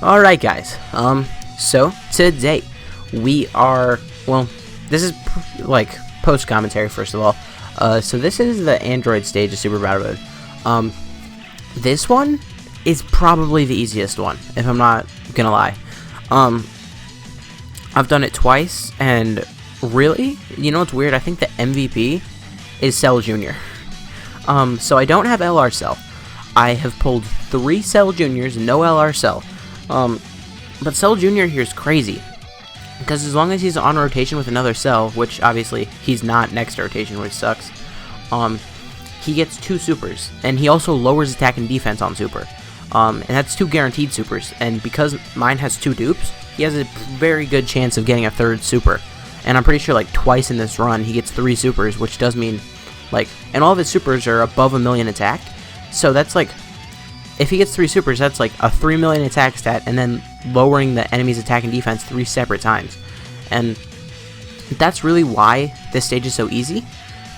Alright guys, so today we are, well, this is like post-commentary first of all. So this is the Android stage of Super Battle Mode. This one is probably the easiest one, if I'm not gonna lie. I've done it twice, and really, you know what's weird? I think the MVP is Cell Jr. So I don't have LR Cell. I have pulled 3 Cell Juniors, no LR Cell. But Cell Jr. here is crazy, because as long as he's on rotation with another Cell, which obviously he's not next rotation, which sucks, he gets 2 supers, and he also lowers attack and defense on super, and that's 2 guaranteed supers, and because mine has 2 dupes, he has a very good chance of getting a 3rd super, and I'm pretty sure like twice in this run he gets 3 supers, which does mean, like, and all of his supers are above 1,000,000 attack, so that's like, if he gets 3 supers, that's like a 3,000,000 attack stat, and then lowering the enemy's attack and defense 3 separate times. And that's really why this stage is so easy,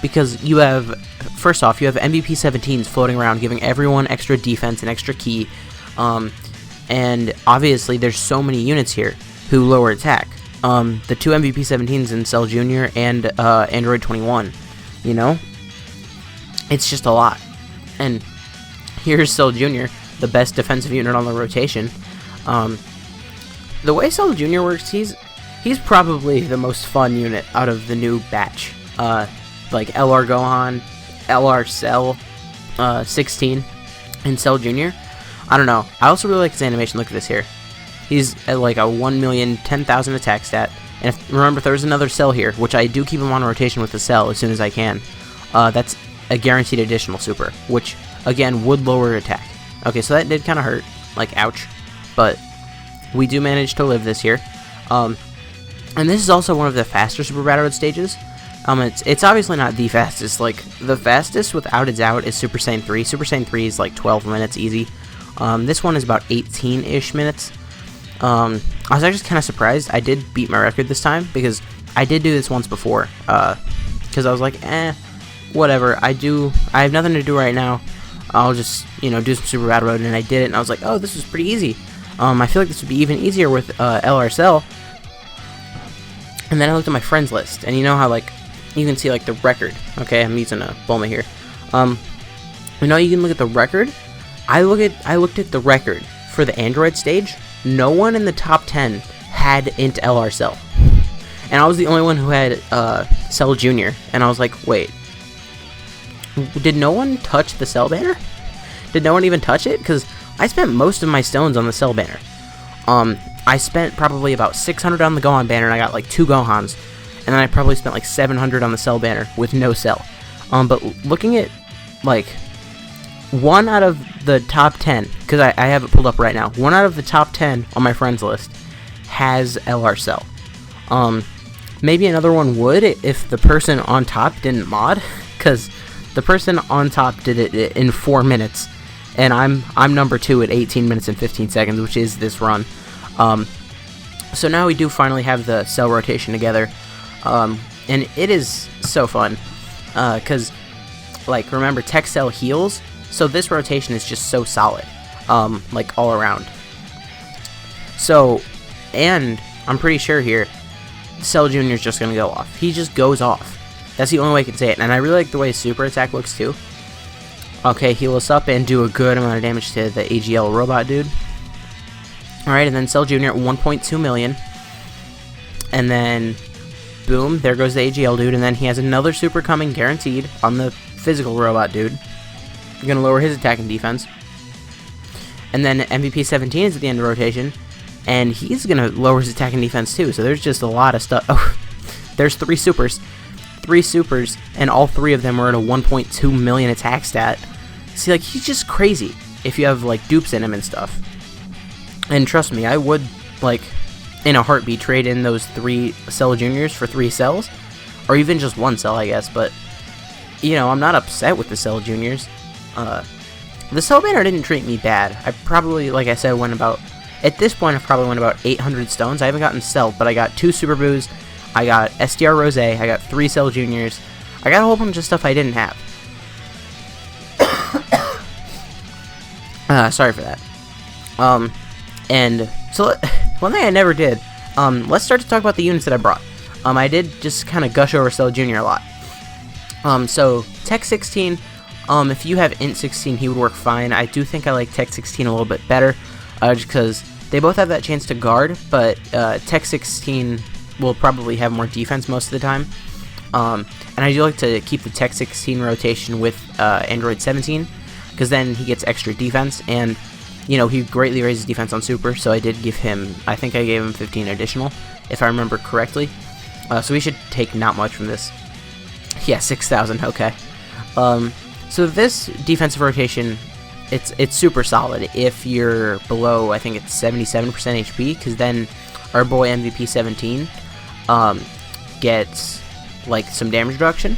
because you have, first off, you have MVP 17s floating around, giving everyone extra defense and extra ki, and obviously there's so many units here who lower attack. The 2 MVP 17s in Cell Jr. and Android 21, you know? It's just a lot. And here's Cell Jr., the best defensive unit on the rotation. The way Cell Jr. works, he's probably the most fun unit out of the new batch. Like LR Gohan, LR Cell, 16, and Cell Jr. I don't know. I also really like his animation. Look at this here. He's at like a 1,010,000 attack stat. And remember, there's another Cell here, which I do keep him on rotation with the Cell as soon as I can. That's a guaranteed additional super, which again would lower attack. Okay, so that did kind of hurt, like ouch, but we do manage to live this here. And this is also one of the faster Super Battle Road stages. It's obviously not the fastest. Like, the fastest without a doubt is Super Saiyan 3. Super Saiyan 3 is like 12 minutes easy. This one is about 18-ish minutes. I was actually kind of surprised. I did beat my record this time, because I did do this once before, because I was like, whatever, I have nothing to do right now, I'll just, do some Super Battle Road, and I did it, and I was like, oh, this was pretty easy. I feel like this would be even easier with LR Cell. And then I looked at my friends list, and you know how, like, you can see, like, the record. Okay, I'm using a Bulma here. You can look at the record. I looked at the record for the Android stage. No one in the top 10 had int LR Cell, and I was the only one who had Cell Jr. And I was like, wait, did no one touch the Cell banner? Did no one even touch it? Because I spent most of my stones on the Cell banner. I spent probably about 600 on the Gohan banner, and I got like 2 Gohans. And then I probably spent like 700 on the Cell banner with no Cell. But looking at, like, 1 out of the top 10, because I have it pulled up right now, 1 out of the top 10 on my friends list has LR Cell. Maybe another one would if the person on top didn't mod, because the person on top did it in 4 minutes, and I'm number 2 at 18 minutes and 15 seconds, which is this run. So now we do finally have the Cell rotation together, and it is so fun, because, like, remember, Tech Cell heals, so this rotation is just so solid, like, all around. So, and I'm pretty sure here, Cell Jr. is just gonna go off. He just goes off. That's the only way I can say it, and I really like the way super attack looks too. Okay, heal us up and do a good amount of damage to the AGL robot dude. Alright, and then Cell Jr. at 1.2 million. And then, boom, there goes the AGL dude, and then he has another super coming guaranteed on the physical robot dude. You're gonna lower his attack and defense. And then MVP 17 is at the end of rotation, and he's gonna lower his attack and defense too, so there's just a lot of stuff. Oh, there's 3 supers. 3 supers, and all 3 of them are at a 1.2 million attack stat. See, like, he's just crazy if you have, like, dupes in him and stuff. And trust me, I would, like, in a heartbeat, trade in those 3 Cell Juniors for 3 cells, or even just 1 cell, I guess, but, I'm not upset with the Cell Juniors. The Cell banner didn't treat me bad. I probably, like I said, at this point, I've probably went about 800 stones. I haven't gotten Cell, but I got 2 Super Boos, I got SDR Rose, I got 3 Cell Juniors, I got a whole bunch of stuff I didn't have. Sorry for that. And so, one thing I never did, let's start to talk about the units that I brought. I did just kind of gush over Cell Jr. a lot. So, Tech 16, if you have Int 16, he would work fine. I do think I like Tech 16 a little bit better, just because they both have that chance to guard, but Tech 16 will probably have more defense most of the time. And I do like to keep the Tech 16 rotation with Android 17, because then he gets extra defense, and you know, he greatly raises defense on Super, so I did give him, I think I gave him 15 additional, if I remember correctly. So we should take not much from this. Yeah, 6,000, okay. So this defensive rotation, it's super solid if you're below, I think it's 77% HP, because then our boy MVP 17 gets like some damage reduction.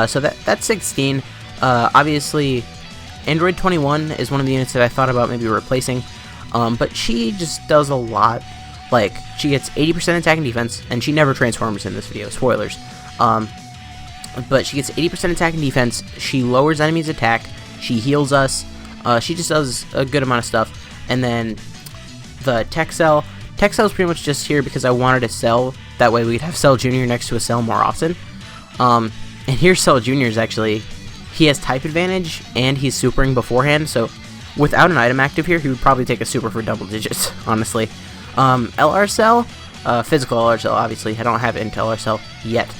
So that's 16. Obviously, Android 21 is one of the units that I thought about maybe replacing, but she just does a lot. Like, she gets 80% attack and defense, and she never transforms in this video, spoilers. But she gets 80% attack and defense, she lowers enemies' attack, she heals us, she just does a good amount of stuff. And then the Tech Cell is pretty much just here because I wanted a Cell, that way we'd have Cell Jr. next to a Cell more often. And here's Cell Jr. is actually, he has type advantage, and he's supering beforehand, so without an item active here, he would probably take a super for double digits, honestly. LR Cell, physical LR Cell, obviously, I don't have Int LR Cell yet.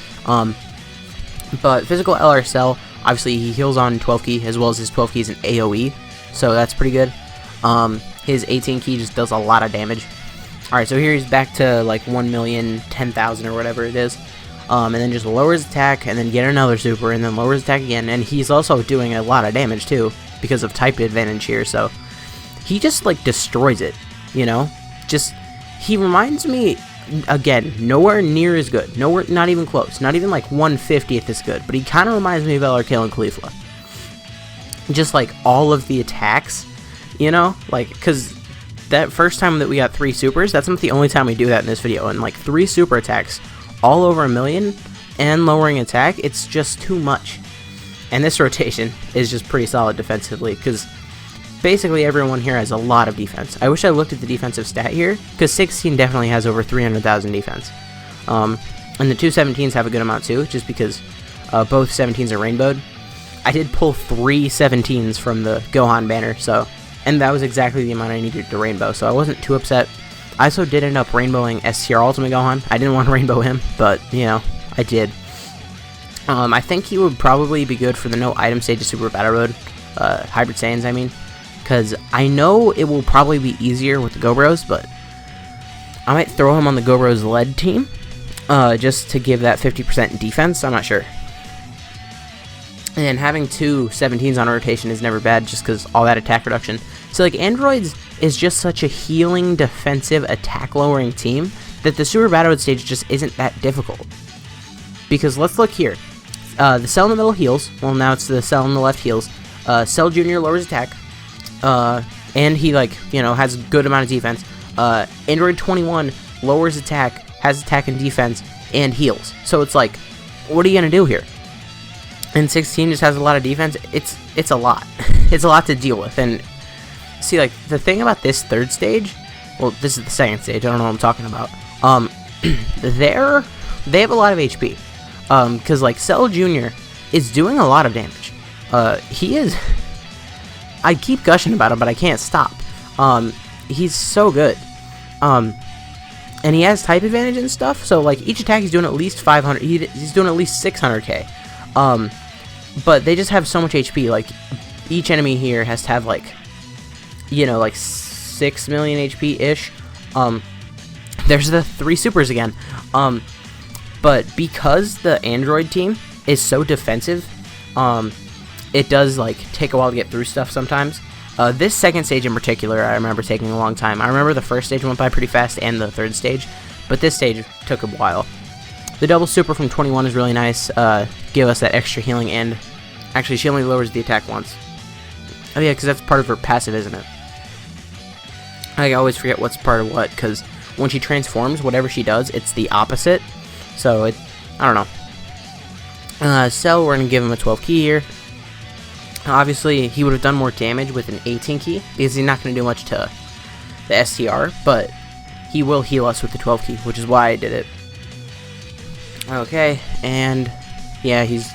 But physical LR Cell, obviously he heals on 12 key, as well as his 12 key is an AoE, so that's pretty good. His 18 key just does a lot of damage. Alright, so here he's back to like 1,010,000 or whatever it is. And then just lowers attack, and then get another super, and then lowers attack again, and he's also doing a lot of damage too, because of type advantage here, so he just like destroys it, you know? Just, he reminds me, again, nowhere near as good, nowhere, not even close, not even like 1/50th as good, but he kind of reminds me of LRK and Khalifa. Just like all of the attacks, you know, like, because that first time that we got 3 supers, that's not the only time we do that in this video, and like 3 super attacks, all over 1,000,000, and lowering attack, it's just too much. And this rotation is just pretty solid defensively, because basically everyone here has a lot of defense. I wish I looked at the defensive stat here, because 16 definitely has over 300,000 defense. And the 2 17s have a good amount too, just because both 17s are rainbowed. I did pull 3 17s from the Gohan banner, so, and that was exactly the amount I needed to rainbow, so I wasn't too upset. I also did end up rainbowing STR Ultimate Gohan. I didn't want to rainbow him, but, you know, I did. I think he would probably be good for the no item stage of Super Battle Road, Hybrid Saiyans, I mean, because I know it will probably be easier with the Gobros, but I might throw him on the Gobros lead team, just to give that 50% defense, I'm not sure. And having 2 17s on rotation is never bad, just because all that attack reduction. So, like, Androids is just such a healing, defensive, attack-lowering team that the Super Battle Road stage just isn't that difficult. Because let's look here. The Cell in the middle heals. Well, now it's the Cell on the left heals. Cell Jr. lowers attack. And he, like, you know, has a good amount of defense. Android 21 lowers attack, has attack and defense, and heals. So it's like, what are you going to do here? And 16 just has a lot of defense. It's a lot. It's a lot to deal with. And see, like, the thing about this third stage, well, this is the second stage, I don't know what I'm talking about. They have a lot of HP. Because, like, Cell Jr. is doing a lot of damage. He is, I keep gushing about him, but I can't stop. He's so good. And he has type advantage and stuff, so, like, each attack he's doing at least 500, he's doing at least 600k. But they just have so much HP, like, each enemy here has to have, like, you know, like 6 million HP-ish. There's the 3 supers again. But because the Android team is so defensive, it does, like, take a while to get through stuff sometimes. This second stage in particular, I remember taking a long time. I remember the first stage went by pretty fast, and the third stage, but this stage took a while. The double super from 21 is really nice. Give us that extra healing, and actually she only lowers the attack once. Oh yeah, because that's part of her passive, isn't it? I always forget what's part of what, because when she transforms, whatever she does, it's the opposite. So, I don't know. Cell, we're going to give him a 12 key here. Obviously, he would have done more damage with an 18 key, because he's not going to do much to the STR, but he will heal us with the 12 key, which is why I did it. Okay, and yeah, he's...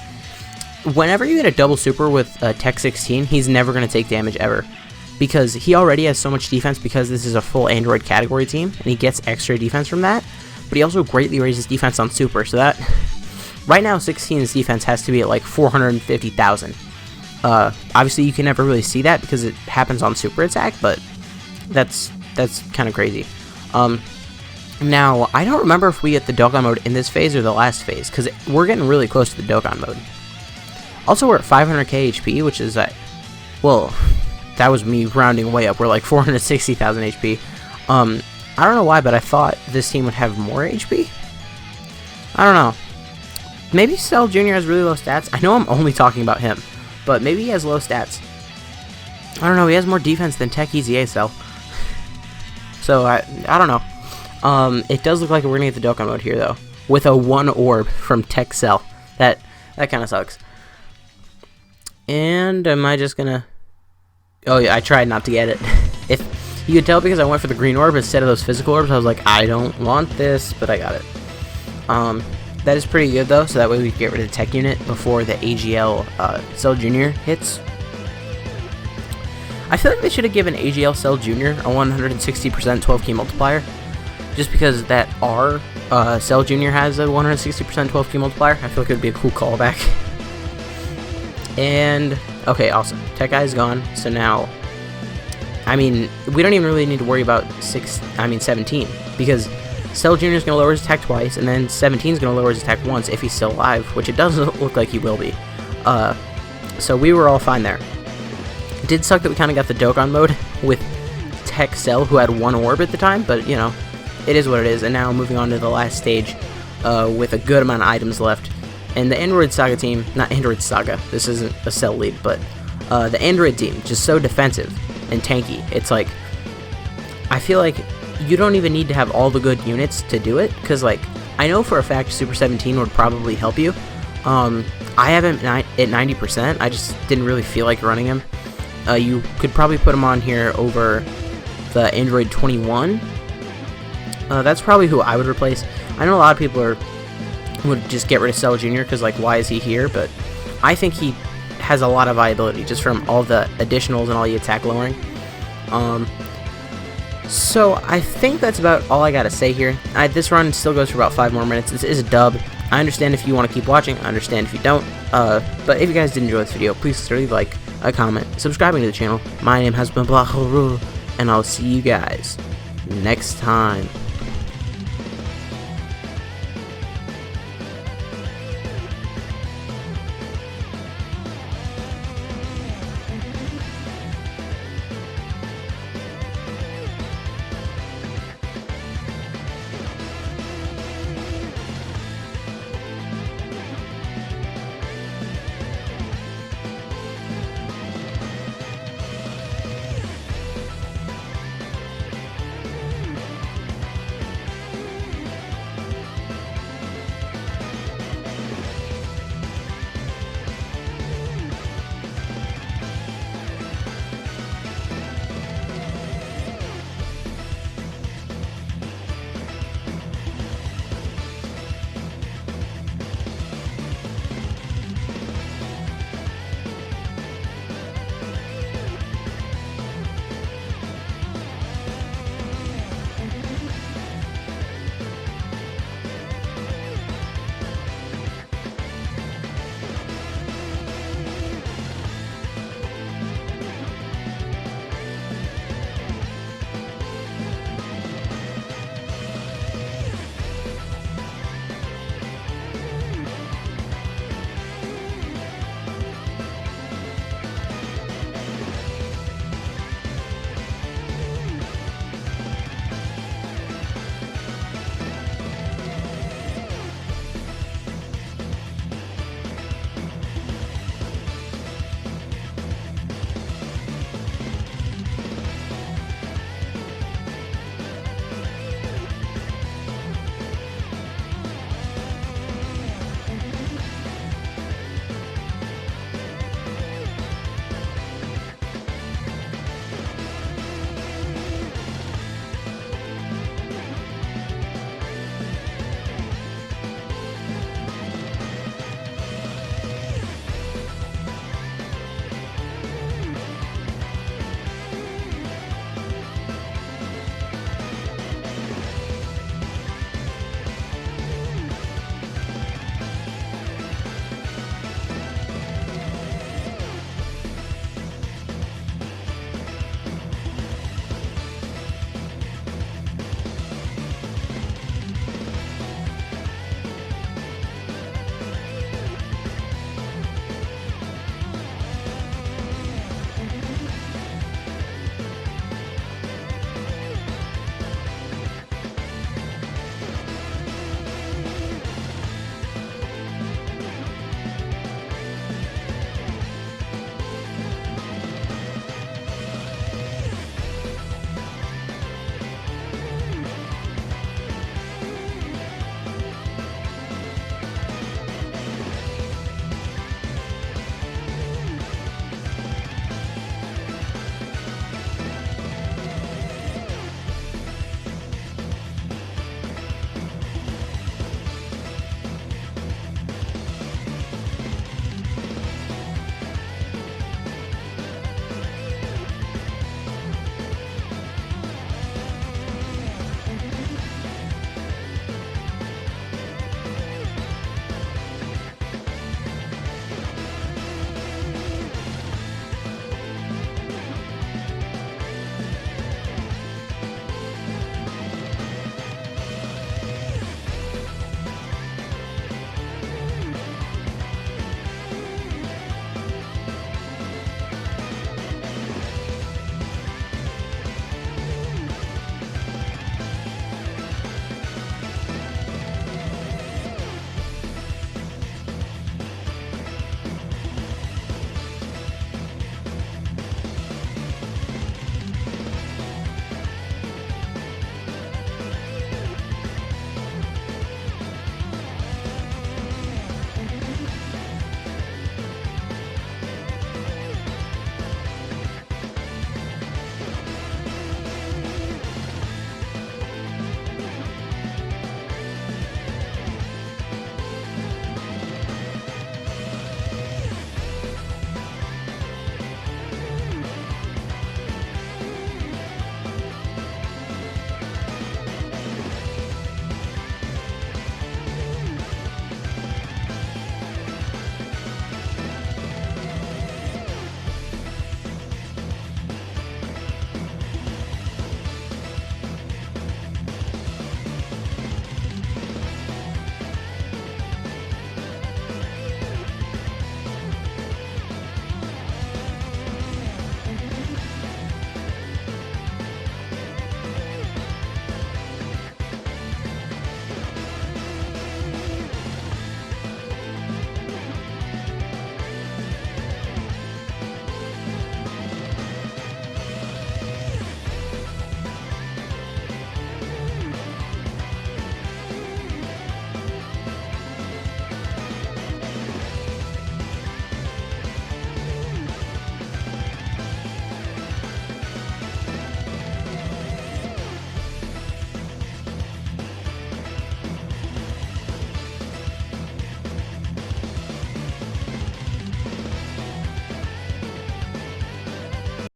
Whenever you get a double super with Tech 16, he's never going to take damage ever. Because he already has so much defense because this is a full Android category team, and he gets extra defense from that. But he also greatly raises defense on super, so that... Right now, 16's defense has to be at like 450,000. Obviously, you can never really see that because it happens on super attack, but that's kind of crazy. Now, I don't remember if we get the Dokkan mode in this phase or the last phase, because we're getting really close to the Dokkan mode. Also, we're at 500k HP, which is, well, that was me rounding way up. We're like 460,000 HP. I don't know why, but I thought this team would have more HP. I don't know. Maybe Cell Jr. has really low stats. I know I'm only talking about him, but maybe he has low stats. I don't know. He has more defense than Tech EZA Cell. So, I don't know. It does look like we're going to get the Dokkan mode here, though. With a 1 orb from Tech Cell. That kind of sucks. And am I just going to... Oh, yeah, I tried not to get it. If you could tell because I went for the green orb instead of those physical orbs, I was like, I don't want this, but I got it. That is pretty good, though, so that way we can get rid of the Tech unit before the AGL Cell Jr. hits. I feel like they should have given AGL Cell Jr. a 160% 12 key multiplier. Just because that R Cell Jr. has a 160% 12 key multiplier. I feel like it would be a cool callback. And, okay, awesome. Tech Guy is gone, so now, I mean, we don't even really need to worry about 17. Because Cell Jr. is going to lower his attack twice, and then 17 is going to lower his attack once if he's still alive, which it doesn't look like he will be. So we were all fine there. It did suck that we kind of got the Dokkan mode with Tech Cell, who had 1 orb at the time, but, you know, it is what it is. And now moving on to the last stage with a good amount of items left. And the Android Saga team, not Android Saga, this isn't a Cell lead, but the Android team, just so defensive and tanky. It's like, I feel like you don't even need to have all the good units to do it, because, like, I know for a fact Super 17 would probably help you. I have him at 90%, I just didn't really feel like running him. You could probably put him on here over the Android 21. That's probably who I would replace. I know a lot of people would just get rid of Cell Jr. because, like, why is he here? But I think he has a lot of viability just from all the additionals and all the attack lowering. So I think that's about all I gotta say here. This run still goes for about 5 more minutes. This is a dub. I understand if you want to keep watching. I understand if you don't. But if you guys did enjoy this video, please consider leave a like, a comment, subscribing to the channel. My name has been Blachel, and I'll see you guys next time.